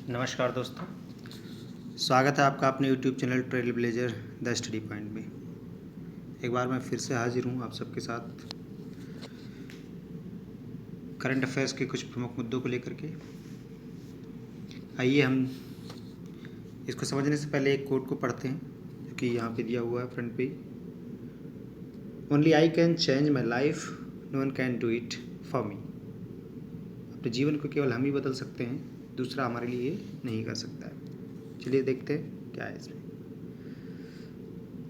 नमस्कार दोस्तों, स्वागत है आपका अपने YouTube channel trail blazer the study point में। एक बार मैं फिर से हाजिर हूँ आप सबके साथ करंट अफेयर्स के कुछ प्रमुख मुद्दों को लेकर के। आइए हम इसको समझने से पहले एक कोट को पढ़ते हैं जो कि यहाँ पे दिया हुआ है फ्रंट पे। Only I can change my life, no one can do it for me. अपने जीवन को केवल हम ही बदल सकते हैं, दूसरा हमारे लिए नहीं कर सकता है। चलिए देखते हैं क्या है इसमें।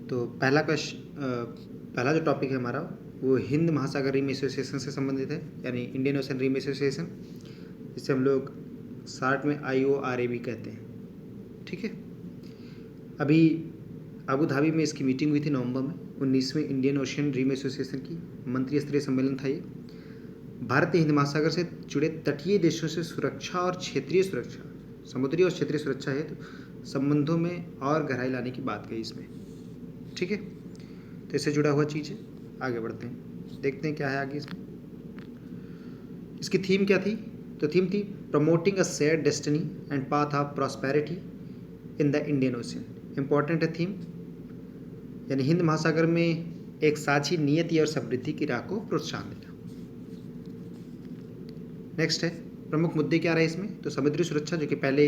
तो पहला जो टॉपिक है हमारा वो हिंद महासागर रिम एसोसिएशन से संबंधित है, यानी इंडियन ओशन रिम एसोसिएशन, जिसे हम लोग शार्ट में IORA भी कहते हैं। ठीक है, अभी अबू धाबी में इसकी मीटिंग हुई थी नवंबर में। 19वें इंडियन ओशन रिम एसोसिएशन की मंत्री स्तरीय सम्मेलन था ये। भारतीय हिंद महासागर से जुड़े तटीय देशों से सुरक्षा और क्षेत्रीय सुरक्षा, समुद्री और क्षेत्रीय सुरक्षा हेतु संबंधों में और गहराई लाने की बात कही इसमें। ठीक है, तो इससे जुड़ा हुआ चीज़ है। आगे बढ़ते हैं, देखते हैं क्या है आगे इसमें। इसकी थीम क्या थी? तो थीम थी promoting a shared destiny and path of prosperity in the Indian ocean. Important है थीम, यानी हिंद महासागर में एक साझी नियति और समृद्धि की राह को प्रोत्साहन देना। नेक्स्ट है प्रमुख मुद्दे क्या रहे इसमें? तो समुद्री सुरक्षा, जो कि पहले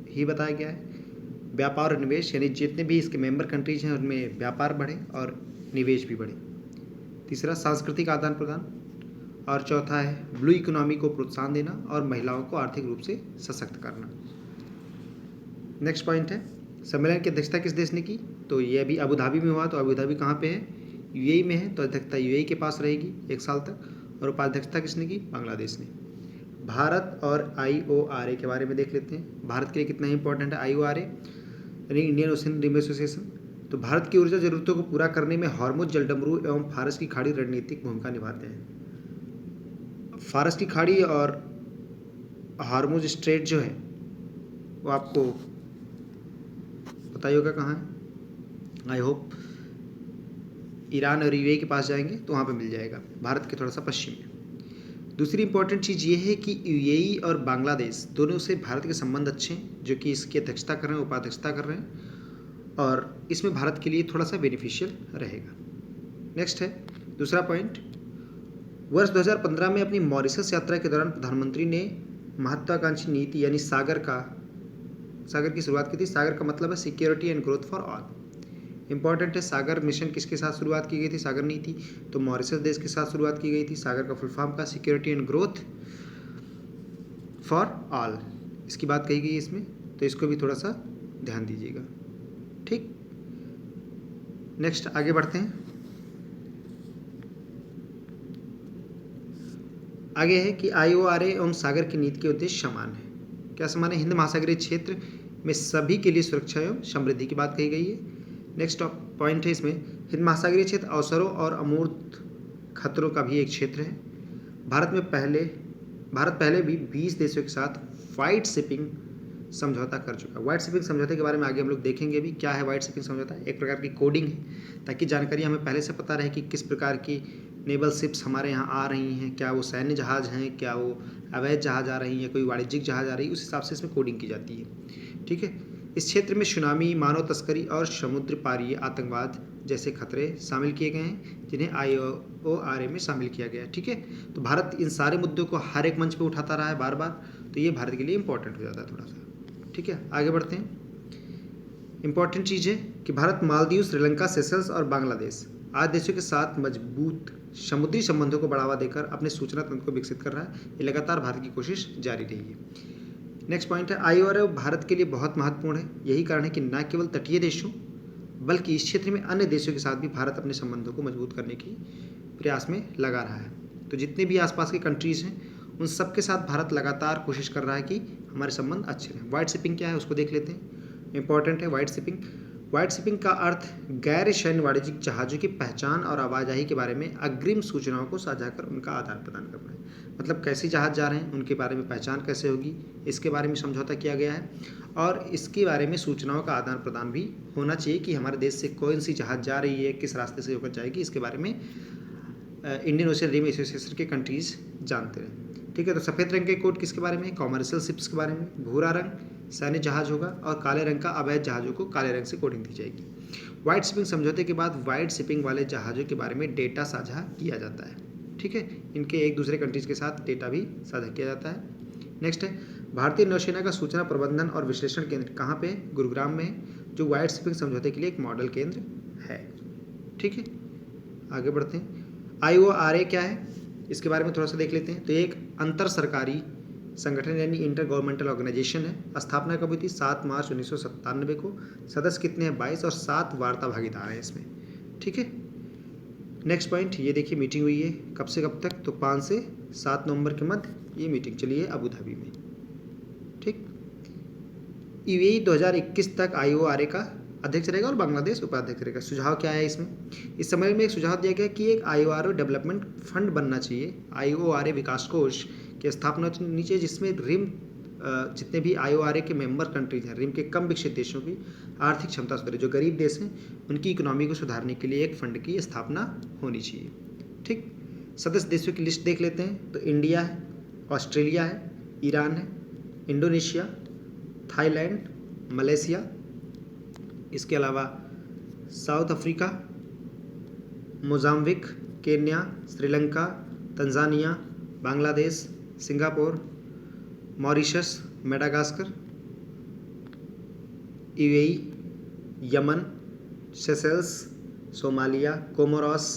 ही बताया गया है। व्यापार और निवेश, यानी जितने भी इसके मेंबर कंट्रीज हैं उनमें व्यापार बढ़े और निवेश भी बढ़े। तीसरा सांस्कृतिक आदान प्रदान, और चौथा है ब्लू इकोनॉमी को प्रोत्साहन देना और महिलाओं को आर्थिक रूप से सशक्त करना। नेक्स्ट पॉइंट है सम्मेलन की अध्यक्षता किस देश ने की? तो ये अभी अबू धाबी में हुआ। तो अबू धाबी कहाँ पे है? UAE में है, तो अध्यक्षता UAE के पास रहेगी 1 साल तक। और उपाध्यक्षता किसने की? बांग्लादेश ने। भारत और IORA के बारे में देख लेते हैं। भारत के लिए कितना इंपॉर्टेंट है IORA, यानी इंडियन ओशन रिम एसोसिएशन। तो भारत की ऊर्जा जरूरतों को पूरा करने में हॉर्मुज जलडमरू एवं फारस की खाड़ी रणनीतिक भूमिका निभाते हैं। फारस की खाड़ी और हॉर्मुज स्ट्रेट जो है वो आपको पता ही होगा कहाँ है। आई होप ईरान और UAE के पास जाएंगे तो वहाँ पे मिल जाएगा, भारत के थोड़ा सा पश्चिम में। दूसरी इंपॉर्टेंट चीज़ ये है कि UAE और बांग्लादेश दोनों से भारत के संबंध अच्छे हैं, जो कि इसकी अध्यक्षता कर रहे हैं, उपाध्यक्षता कर रहे हैं, और इसमें भारत के लिए थोड़ा सा बेनिफिशियल रहेगा। नेक्स्ट है दूसरा पॉइंट, वर्ष 2015 में अपनी मॉरिशस यात्रा के दौरान प्रधानमंत्री ने महत्वाकांक्षी नीति यानी सागर की शुरुआत की थी। सागर का मतलब है security and growth for all. Important है सागर मिशन किसके साथ शुरुआत की गई थी? सागर नीति तो मॉरिशस देश के साथ शुरुआत की गई थी। सागर का फुल फॉर्म का security and growth for all, इसकी बात कही गई है इसमें, तो इसको भी थोड़ा सा ध्यान दीजिएगा। ठीक, नेक्स्ट आगे बढ़ते हैं। आगे है कि IORA एवं सागर की नीति के उद्देश्य समान है। क्या समान है? हिंद महासागरीय क्षेत्र में सभी के लिए सुरक्षा एवं समृद्धि की बात कही गई है। नेक्स्ट पॉइंट है इसमें, हिंद महासागरीय क्षेत्र अवसरों और अमूर्त खतरों का भी एक क्षेत्र है। भारत पहले भी 20 देशों के साथ वाइट शिपिंग समझौता कर चुका है। वाइट शिपिंग समझौते के बारे में आगे हम लोग देखेंगे भी क्या है वाइट शिपिंग समझौता। एक प्रकार की कोडिंग है, ताकि जानकारी हमें पहले से पता रहे कि किस प्रकार की नेवल शिप्स हमारे यहाँ आ रही हैं, क्या वो सैन्य जहाज़ हैं, क्या वो अवैध जहाज़ आ रही हैं, कोई वाणिज्यिक जहाज़ आ रही है, उस हिसाब से इसमें कोडिंग की जाती है। ठीक है, इस क्षेत्र में सुनामी, मानव तस्करी और समुद्र पारीय आतंकवाद जैसे खतरे शामिल किए गए हैं, जिन्हें IORA में शामिल किया गया है। ठीक है, तो भारत इन सारे मुद्दों को हर एक मंच पे उठाता रहा है बार बार, तो ये भारत के लिए इंपॉर्टेंट हो जाता है थोड़ा सा। ठीक है, आगे बढ़ते हैं। इंपॉर्टेंट चीज़ है कि भारत मालदीव, श्रीलंका, सेशल्स और बांग्लादेश आदि देशों के साथ मजबूत समुद्री संबंधों को बढ़ावा देकर अपने सूचना तंत्र को विकसित कर रहा है। ये लगातार भारत की कोशिश जारी रही है। नेक्स्ट पॉइंट है IORA भारत के लिए बहुत महत्वपूर्ण है। यही कारण है कि न केवल तटीय देशों बल्कि इस क्षेत्र में अन्य देशों के साथ भी भारत अपने संबंधों को मजबूत करने की प्रयास में लगा रहा है। तो जितने भी आसपास के कंट्रीज़ हैं उन सब के साथ भारत लगातार कोशिश कर रहा है कि हमारे संबंध अच्छे रहें। वाइट शिपिंग क्या है उसको देख लेते हैं। इंपॉर्टेंट है वाइट शिपिंग। वाइट शिपिंग का अर्थ गैर सैन्य वाणिज्यिक जहाज़ों की पहचान और आवाजाही के बारे में अग्रिम सूचनाओं को साझा कर उनका आदान प्रदान करना है। मतलब कैसे जहाज़ जा रहे हैं, उनके बारे में पहचान कैसे होगी, इसके बारे में समझौता किया गया है। और इसके बारे में सूचनाओं का आदान प्रदान भी होना चाहिए कि हमारे देश से कौन सी जहाज़ जा रही है, किस रास्ते से होकर जाएगी, इसके बारे में इंडियन ओशन रिम एसोसिएशन के कंट्रीज़ जानते हैं। ठीक है, तो सफ़ेद रंग के कोड किसके बारे में? कॉमर्शियल शिप्स के बारे में। भूरा रंग सैन्य जहाज होगा और काले रंग का अवैध जहाजों को काले रंग से कोडिंग दी जाएगी। वाइट शिपिंग समझौते के बाद वाइट शिपिंग वाले जहाज़ों के बारे में डेटा साझा किया जाता है। ठीक है, इनके एक दूसरे कंट्रीज के साथ डेटा भी साझा किया जाता है। नेक्स्ट है भारतीय नौसेना का सूचना प्रबंधन और विश्लेषण केंद्र कहाँ पे है? गुरुग्राम में है, जो वाइट शिपिंग समझौते के लिए एक मॉडल केंद्र है। ठीक है, आगे बढ़ते हैं। IORA क्या है, इसके बारे में थोड़ा सा देख लेते हैं। तो एक अंतर सरकारी संगठन यानी इंटर गवर्नमेंटल ऑर्गेनाइजेशन है। स्थापना कब हुई थी? 7 मार्च 1997 को। सदस्य कितने हैं? 22 और 7 वार्ता भागीदार हैं इसमें। ठीक है, नेक्स्ट पॉइंट ये देखिए, मीटिंग हुई है कब से कब तक? तो 5 से 7 नवंबर के मध्य ये मीटिंग चली है अबू धाबी में। ठीक, UAE 2021 तक IORA का अध्यक्ष रहेगा और बांग्लादेश उपाध्यक्ष रहेगा। सुझाव क्या है इसमें? इस समय में एक सुझाव दिया गया कि एक IORA डेवलपमेंट फंड बनना चाहिए, IORA विकास कोष की स्थापना होनी चाहिए, जिसमें रिम जितने भी IORA के मेंबर कंट्रीज हैं, रिम के कम विकसित देशों की आर्थिक क्षमता सुधारे, जो गरीब देश हैं उनकी इकोनॉमी को सुधारने के लिए एक फंड की स्थापना होनी चाहिए। ठीक, सदस्य देशों की लिस्ट देख लेते हैं। तो इंडिया है, ऑस्ट्रेलिया है, ईरान है, इंडोनेशिया, थाईलैंड, मलेशिया, इसके अलावा south Africa, Mozambique, Kenya, Sri Lanka, Tanzania, Bangladesh, Singapore, Mauritius, Madagascar, UAE, Yemen, Seychelles, Somalia, Comoros,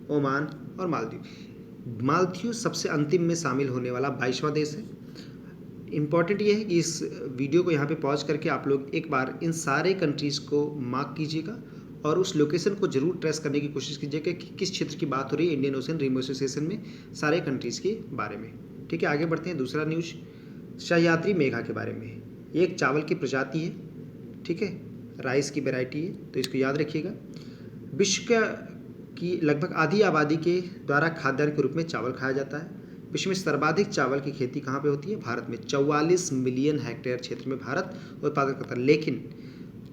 Oman और मालदीव। मालदीव सबसे अंतिम में शामिल होने वाला 22वां देश है। इम्पॉर्टेंट ये है कि इस वीडियो को यहाँ पे पॉज करके आप लोग एक बार इन सारे कंट्रीज़ को मार्क कीजिएगा और उस लोकेशन को जरूर ट्रेस करने की कोशिश कीजिएगा कि किस क्षेत्र की बात हो रही है इंडियन ओशन रिम एसोसिएशन में सारे कंट्रीज़ के बारे में। ठीक है, आगे बढ़ते हैं। दूसरा न्यूज़ सह्याद्री मेघा के बारे में। ये एक चावल की प्रजाति है। ठीक है, राइस की वैरायटी है, तो इसको याद रखिएगा। विश्व की लगभग आधी आबादी के द्वारा खाद्यान्न के रूप में चावल खाया जाता है। विश्व में सर्वाधिक चावल की खेती कहाँ पे होती है? भारत में। 44 मिलियन हेक्टेयर क्षेत्र में भारत उत्पादन करता है, लेकिन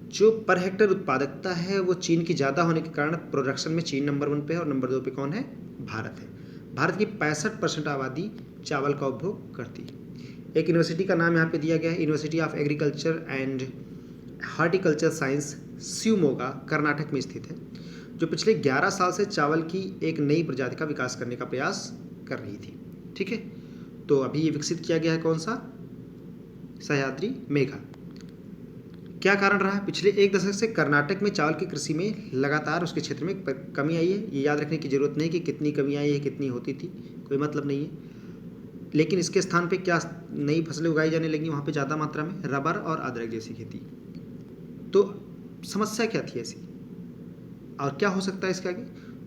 जो पर हेक्टेयर उत्पादकता है वो चीन की ज़्यादा होने के कारण प्रोडक्शन में चीन नंबर 1 पे है और नंबर 2 पे कौन है? भारत है। भारत की 65% आबादी चावल का उपभोग करती है। एक यूनिवर्सिटी का नाम यहाँ पे दिया गया है, university of agriculture and horticulture science, Shivamogga, Karnataka में स्थित है, जो पिछले 11 साल से चावल की एक नई प्रजाति का विकास करने का प्रयास कर रही थी। ठीक है, तो अभी ये विकसित किया गया है कौन सा? सह्याद्री मेघा। क्या कारण रहा? पिछले 1 दशक से कर्नाटक में चावल की कृषि में लगातार उसके क्षेत्र में कमी आई है। ये याद रखने की जरूरत नहीं कि कितनी कमी आई है, कितनी होती थी, कोई मतलब नहीं है। लेकिन इसके स्थान पे क्या नई फसलें उगाई जाने लगी वहाँ पे ज़्यादा मात्रा में? रबर और अदरक जैसी खेती। तो समस्या क्या थी ऐसी और क्या हो सकता है इसके आगे?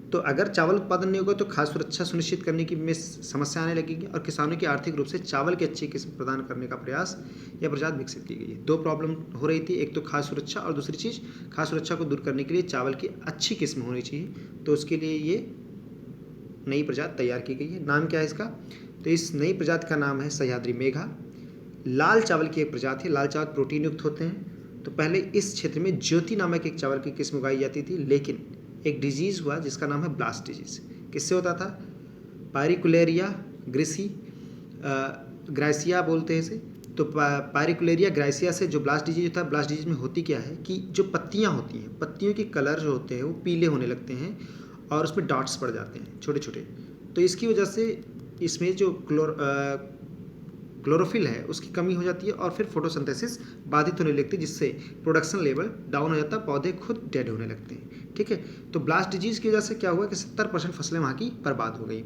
तो अगर चावल उत्पादन नहीं होगा तो खाद्य सुरक्षा सुनिश्चित करने की में समस्या आने लगेगी और किसानों की आर्थिक रूप से चावल की अच्छी किस्म प्रदान करने का प्रयास या प्रजाति विकसित की गई है। 2 प्रॉब्लम हो रही थी, एक तो खाद्य सुरक्षा और दूसरी चीज़ खाद्य सुरक्षा को दूर करने के लिए चावल की अच्छी किस्म होनी चाहिए, तो उसके लिए ये नई प्रजाति तैयार की गई है। नाम क्या है इसका? तो इस नई प्रजाति का नाम है सह्याद्री मेघा। लाल चावल की एक प्रजाति है। लाल चावल प्रोटीन युक्त होते हैं। तो पहले इस क्षेत्र में ज्योति नामक एक चावल की किस्म उगाई जाती थी, लेकिन एक डिजीज़ हुआ जिसका नाम है ब्लास्ट डिजीज़। किससे होता था? पायरिकुलेरिया ग्राइसिया बोलते हैं इसे। तो पायरिकुलेरिया ग्राइसिया से जो ब्लास्ट डिजीज होता है, ब्लास्ट डिजीज में होती क्या है कि जो पत्तियां होती हैं, पत्तियों के कलर जो होते हैं वो पीले होने लगते हैं और उसमें डॉट्स पड़ जाते हैं छोटे छोटे। तो इसकी वजह से इसमें जो क्लोरोफिल है उसकी कमी हो जाती है और फिर फोटोसिंथेसिस बाधित होने लगती है, जिससे प्रोडक्शन लेवल डाउन हो जाता है, पौधे खुद डेड होने लगते हैं। ठीक है, तो ब्लास्ट डिजीज़ की वजह से क्या हुआ कि 70% फसलें वहाँ की बर्बाद हो गई।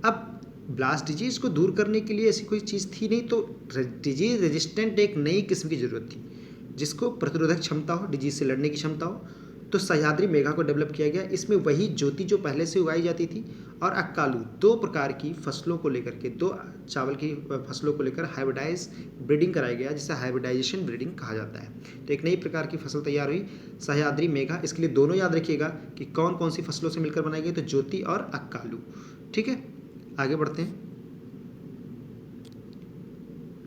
अब ब्लास्ट डिजीज़ को दूर करने के लिए ऐसी कोई चीज़ थी नहीं, तो डिजीज़ रेजिस्टेंट एक नई किस्म की ज़रूरत थी जिसको प्रतिरोधक क्षमता हो, डिजीज़ से लड़ने की क्षमता हो। तो सह्याद्री मेघा को डेवलप किया गया। इसमें वही ज्योति जो पहले से उगाई जाती थी और अक्कालू, 2 प्रकार की फसलों को लेकर के, 2 चावल की फसलों को लेकर हाइब्रिडाइज ब्रीडिंग कराया गया, जिसे हाइब्रिडाइजेशन ब्रीडिंग कहा जाता है। तो एक नई प्रकार की फसल तैयार हुई, सह्याद्री मेघा। इसके लिए दोनों याद रखिएगा कि कौन कौन सी फसलों से मिलकर बनाई गई, तो ज्योति और अक्कालू। ठीक है, आगे बढ़ते हैं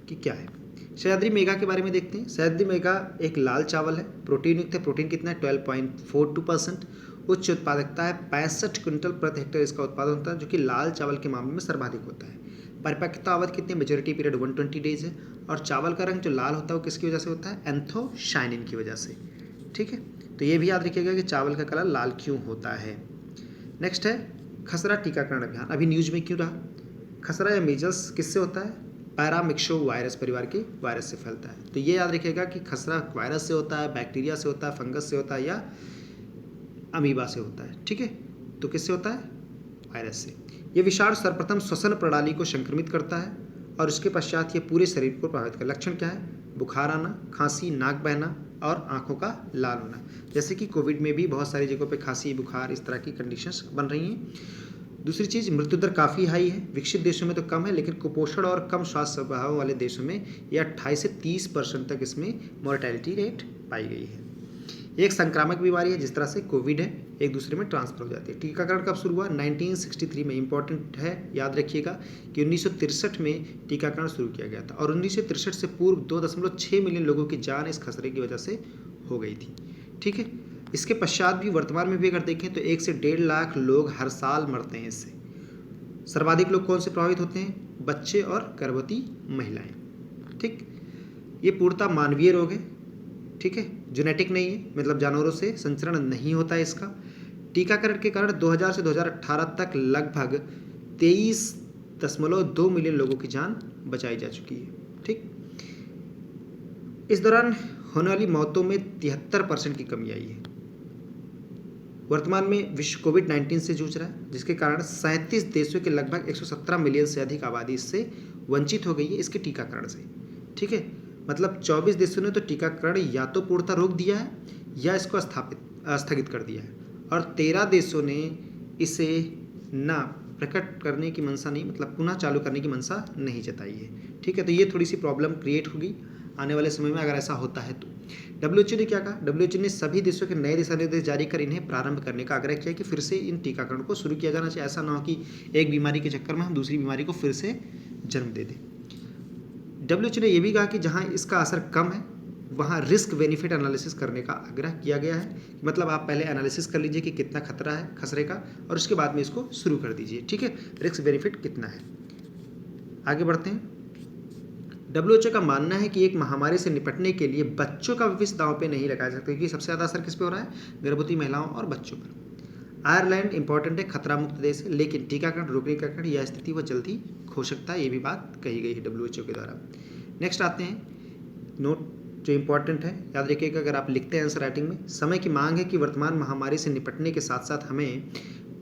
कि क्या है सह्याद्री मेघा के बारे में देखते हैं। सह्याद्री मेघा एक लाल चावल है, प्रोटीन युक्त है। प्रोटीन कितना है? 12.42%। उच्च उत्पादकता है, 65 क्विंटल प्रति हेक्टेयर इसका उत्पादन होता है, जो कि लाल चावल के मामले में सर्वाधिक होता है। परिपक्वता अवधि कितनी, मेजोरिटी पीरियड 120 डेज है। और चावल का रंग जो लाल होता है वो किसकी वजह से होता है, एंथोसायनिन की वजह से। ठीक है, तो ये भी याद रखिएगा कि चावल का कलर लाल क्यों होता है। नेक्स्ट है खसरा टीकाकरण अभियान, अभी न्यूज में क्यों रहा। खसरा या मीजल्स किससे होता है, पैरामिक्सो वायरस परिवार के वायरस से फैलता है। तो ये याद रखिएगा कि खसरा वायरस से होता है, बैक्टीरिया से होता है, फंगस से होता है या अमीबा से होता है। ठीक है, तो किससे होता है, वायरस से। ये विषाणु सर्वप्रथम श्वसन प्रणाली को संक्रमित करता है और उसके पश्चात ये पूरे शरीर को प्रभावित करता है। लक्षण क्या है, बुखार आना, खांसी, नाक बहना और आंखों का लाल होना। जैसे कि कोविड में भी बहुत सारी जगहों पे खांसी, बुखार, इस तरह की कंडीशंस बन रही हैं। दूसरी चीज़, मृत्यु दर काफ़ी हाई है, विकसित देशों में तो कम है, लेकिन कुपोषण और कम स्वास्थ्य स्वभाव वाले देशों में यह 28 से 30% तक इसमें मोर्टेलिटी रेट पाई गई है। एक संक्रामक बीमारी है, जिस तरह से कोविड है, एक दूसरे में ट्रांसफर हो जाती है। टीकाकरण कब शुरू हुआ, 1963 में। इंपॉर्टेंट है, याद रखिएगा कि 1963 में टीकाकरण शुरू किया गया था और 1963 से पूर्व 2.6 मिलियन लोगों की जान इस खसरे की वजह से हो गई थी। ठीक है, इसके पश्चात भी वर्तमान में भी अगर देखें तो 1 से 1.5 लाख लोग हर साल मरते हैं इससे। सर्वाधिक लोग कौन से प्रभावित होते हैं, बच्चे और गर्भवती महिलाएं। ठीक, ये पूर्णतः मानवीय रोग है। ठीक है, जेनेटिक नहीं है, मतलब जानवरों से संचरण नहीं होता है इसका। टीकाकरण के कारण 2000 से 2018 तक लगभग 23.2 मिलियन लोगों की जान बचाई जा चुकी है। ठीक, इस दौरान होने वाली मौतों में 73% की कमी आई है। वर्तमान में विश्व कोविड-19 से जूझ रहा है, जिसके कारण 37 देशों के लगभग 117 मिलियन से अधिक आबादी इससे वंचित हो गई है, इसके टीकाकरण से। ठीक है, मतलब 24 देशों ने तो टीकाकरण या तो पूर्णतः रोक दिया है या इसको स्थगित कर दिया है और 13 देशों ने इसे ना प्रकट करने की मंशा नहीं, मतलब पुनः चालू करने की मंशा नहीं जताई है। ठीक है, तो ये थोड़ी सी प्रॉब्लम क्रिएट होगी आने वाले समय में अगर ऐसा होता है तो। WHO ने क्या कहा, WHO ने सभी देशों के नए दिशा निर्देश जारी कर इन्हें प्रारंभ करने का आग्रह किया कि फिर से इन टीकाकरण को शुरू किया जाना चाहिए। ऐसा ना हो कि एक बीमारी के चक्कर में हम दूसरी बीमारी को फिर से जन्म दे दें। WHO ने यह भी कहा कि जहां इसका असर कम है वहां रिस्क बेनिफिट एनालिसिस करने का आग्रह किया गया है। मतलब आप पहले एनालिसिस कर लीजिए कि कितना खतरा है खसरे का और उसके बाद में इसको शुरू कर दीजिए। ठीक है, रिस्क बेनिफिट कितना है। आगे बढ़ते हैं। WHO का मानना है कि एक महामारी से निपटने के लिए बच्चों का भविष्य दांव पे नहीं लगाया सकता, क्योंकि सबसे ज़्यादा असर किस पे हो रहा है, गर्भवती महिलाओं और बच्चों पर। आयरलैंड इंपॉर्टेंट है, खतरा मुक्त देश है, लेकिन टीकाकरण रोकने का कारण यह स्थिति वह जल्दी हो सकता है, ये भी बात कही गई है WHO के द्वारा। नेक्स्ट आते हैं नोट जो इंपॉर्टेंट है, याद रखिएगा अगर आप लिखते हैं आंसर राइटिंग में। समय की मांग है कि वर्तमान महामारी से निपटने के साथ साथ हमें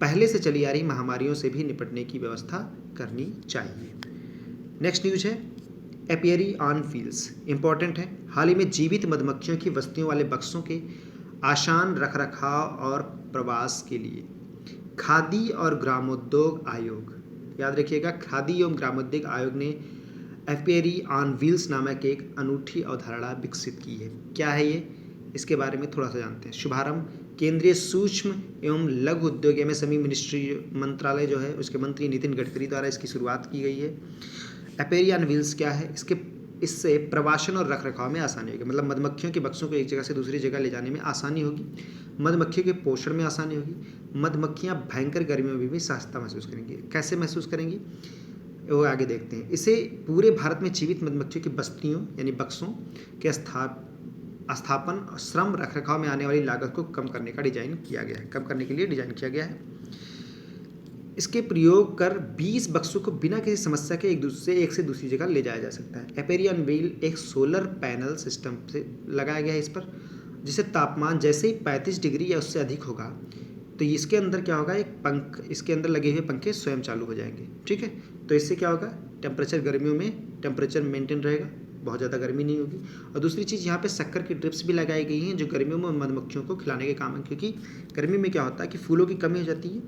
पहले से चली आ रही महामारियों से भी निपटने की व्यवस्था करनी चाहिए। नेक्स्ट न्यूज है एपियरी ऑन व्हील्स, इंपॉर्टेंट है। हाल ही में जीवित मधुमक्खियों की बस्तियों वाले बक्सों के आसान रखरखाव और प्रवास के लिए खादी और ग्रामोद्योग आयोग, याद रखिएगा खादी एवं ग्रामोद्योग आयोग ने एपियरी ऑन व्हील्स नामक एक अनूठी अवधारणा विकसित की है। क्या है ये, इसके बारे में थोड़ा सा जानते हैं। शुभारंभ केंद्रीय सूक्ष्म एवं लघु उद्योग MSME मिनिस्ट्री मंत्रालय जो है उसके मंत्री नितिन गडकरी द्वारा इसकी शुरुआत की गई है। एपियरी ऑन व्हील्स क्या है, इससे प्रवासन और रखरखाव में आसानी होगी, मतलब मधुमक्खियों के बक्सों को एक जगह से दूसरी जगह ले जाने में आसानी होगी, मधुमक्खियों के पोषण में आसानी होगी, मधुमक्खियाँ भयंकर गर्मियों में भी सहजता महसूस करेंगी। कैसे महसूस करेंगी वो आगे देखते हैं। इसे पूरे भारत में जीवित मधुमक्खियों की बस्तियों यानी बक्सों के स्थापन और श्रम रखरखाव में आने वाली लागत को कम करने का डिजाइन किया गया है, कम करने के लिए डिजाइन किया गया है। इसके प्रयोग कर 20 बक्सों को बिना किसी समस्या के एक से दूसरी जगह ले जाया जा सकता है। एपियरी ऑन व्हील एक सोलर पैनल सिस्टम से लगाया गया है इस पर, जिसे तापमान जैसे ही 35 डिग्री या उससे अधिक होगा तो इसके अंदर क्या होगा, एक पंख, इसके अंदर लगे हुए पंखे स्वयं चालू हो जाएंगे। ठीक है, तो इससे क्या होगा, टेम्परेचर गर्मियों में टेम्परेचर मेंटेन रहेगा, बहुत ज़्यादा गर्मी नहीं होगी। और दूसरी चीज़ यहाँ पे शक्कर की ड्रिप्स भी लगाई गई हैं जो गर्मियों में मधुमक्खियों को खिलाने के काम है, क्योंकि गर्मी में क्या होता है कि फूलों की कमी हो जाती है,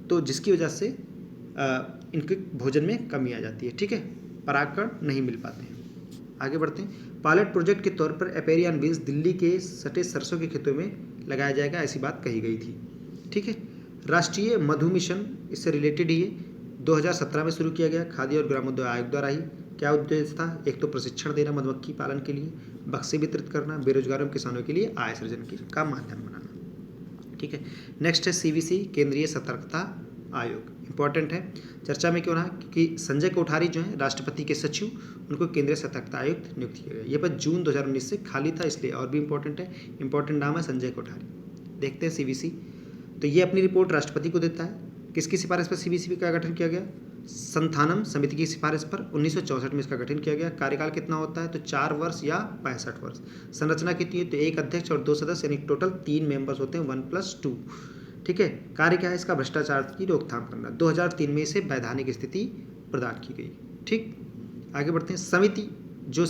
तो जिसकी वजह से इनके भोजन में कमी आ जाती है। ठीक है, परागकण नहीं मिल पाते हैं। आगे बढ़ते हैं। पायलट प्रोजेक्ट के तौर पर एपियरी ऑन व्हील्स दिल्ली के सटे सरसों के खेतों में लगाया जाएगा, ऐसी बात कही गई थी। ठीक है, राष्ट्रीय मधु मिशन इससे रिलेटेड ही 2017 में शुरू किया गया खादी और ग्रामोद्योग आयोग द्वारा ही। क्या उद्देश्य था, एक तो प्रशिक्षण देना मधुमक्खी पालन के लिए, बक्से वितरित करना, बेरोजगारों किसानों के लिए आय सृजन का माध्यम बनाना। ठीक है, नेक्स्ट है CVC केंद्रीय सतर्कता आयोग, इंपॉर्टेंट है। चर्चा में क्यों रहा? क्योंकि संजय कोठारी जो है राष्ट्रपति के सचिव, उनको केंद्रीय सतर्कता आयुक्त नियुक्त किया गया। ये पद जून 2019 से खाली था, इसलिए और भी इंपॉर्टेंट है। इंपॉर्टेंट नाम है संजय कोठारी। देखते हैं सीवीसी। तो ये अपनी रिपोर्ट राष्ट्रपति को देता है। किसकी सिफारिश पर सीवीसी का गठन किया गया? संथानम समिति की सिफारिश पर 1964 में इसका गठन किया गया। कार्यकाल कितना होता है? तो 4 वर्ष या 65 वर्ष। संरचना कितनी है? तो एक अध्यक्ष और 2 सदस्य, यानी टोटल 3 मेंबर्स होते हैं, 1+2। ठीक है। कार्य क्या है इसका? भ्रष्टाचार की रोकथाम करना। 2003 में इसे वैधानिक स्थिति प्रदान की गई। ठीक, आगे बढ़ते हैं। समिति जो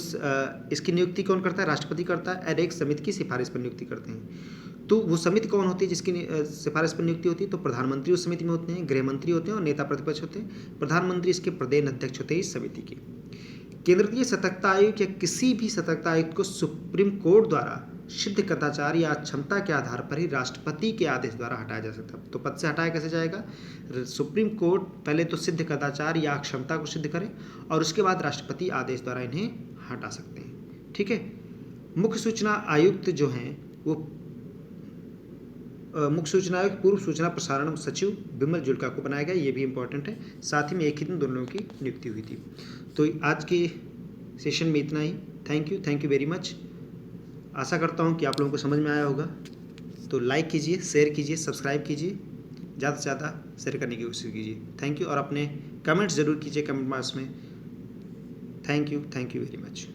इसकी नियुक्ति कौन करता है? राष्ट्रपति करता है, और एक समिति की सिफारिश पर नियुक्ति करते हैं। तो वो समिति कौन होती है जिसकी सिफारिश पर नियुक्ति होती है? तो प्रधानमंत्री उस समिति में होते हैं, गृह मंत्री होते हैं और नेता प्रतिपक्ष होते हैं। प्रधानमंत्री इसके प्रदेश अध्यक्ष होते हैं इस समिति के। केंद्रीय सतर्कता आयोग या किसी भी सतर्कता आयुक्त को सुप्रीम कोर्ट द्वारा सिद्ध कदाचार या क्षमता के आधार पर ही राष्ट्रपति के आदेश द्वारा हटाया जा सकता है। तो पद से हटाया कैसे जाएगा? सुप्रीम कोर्ट पहले तो सिद्ध कदाचार या क्षमता को सिद्ध करे और उसके बाद राष्ट्रपति आदेश द्वारा इन्हें हटा सकते हैं। ठीक है। मुख्य सूचना आयुक्त जो हैं वो मुख्य सूचना आयुक्त पूर्व सूचना प्रसारण सचिव बिमल जुल्का को बनाया गया। ये भी इंपॉर्टेंट है। साथ ही में एक ही दिन दोनों की नियुक्ति हुई थी। तो आज के सेशन में इतना ही। Thank you very much. आशा करता हूँ कि आप लोगों को समझ में आया होगा। तो लाइक कीजिए, शेयर कीजिए, सब्सक्राइब कीजिए, ज़्यादा से ज़्यादा शेयर करने की कोशिश कीजिए। Thank you. और अपने कमेंट्स ज़रूर कीजिए कमेंट बॉक्स में। Thank you very much.